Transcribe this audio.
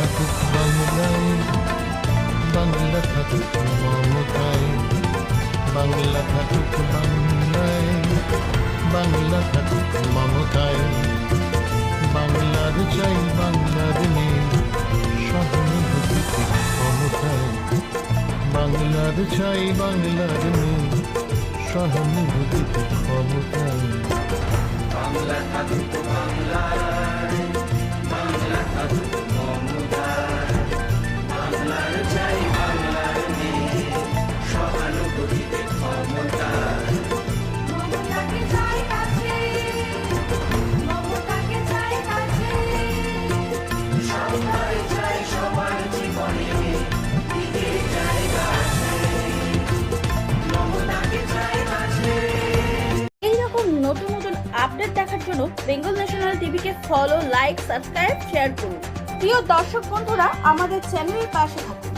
থাকুক বাংলায়, বাংলা থাকুক মমতায়, বাংলা থাকুক বাংলায়, বাংলা থাকুক মমতায়। বাংলার চাই বাংলার নেই সহানুভূতিতে ক্ষমতায়, বাংলার চাই বাংলার নেই সহানুভূতিতে ক্ষমতায়। বাংলা থাকুক বাংলায়, বাংলা থাকুক মমতায়, বাংলার চাই বাংলার নেই সহানুভূতিতে ক্ষমতায়। মমতাকে চাই কাছে, মমতাকে চাই কাছে, সবাই চাই সবার জীবনে দিতে জায়গা আছে, মমতাকে চাই কাছে। এইরকম নতুন নতুন আপডেট দেখার জন্য বেঙ্গল ন্যাশনাল টিভিকে ফলো, লাইক, সাবস্ক্রাইব, শেয়ার করুন। প্রিয় দর্শক বন্ধুরা, আমাদের চ্যানেলের পাশে থাকুন।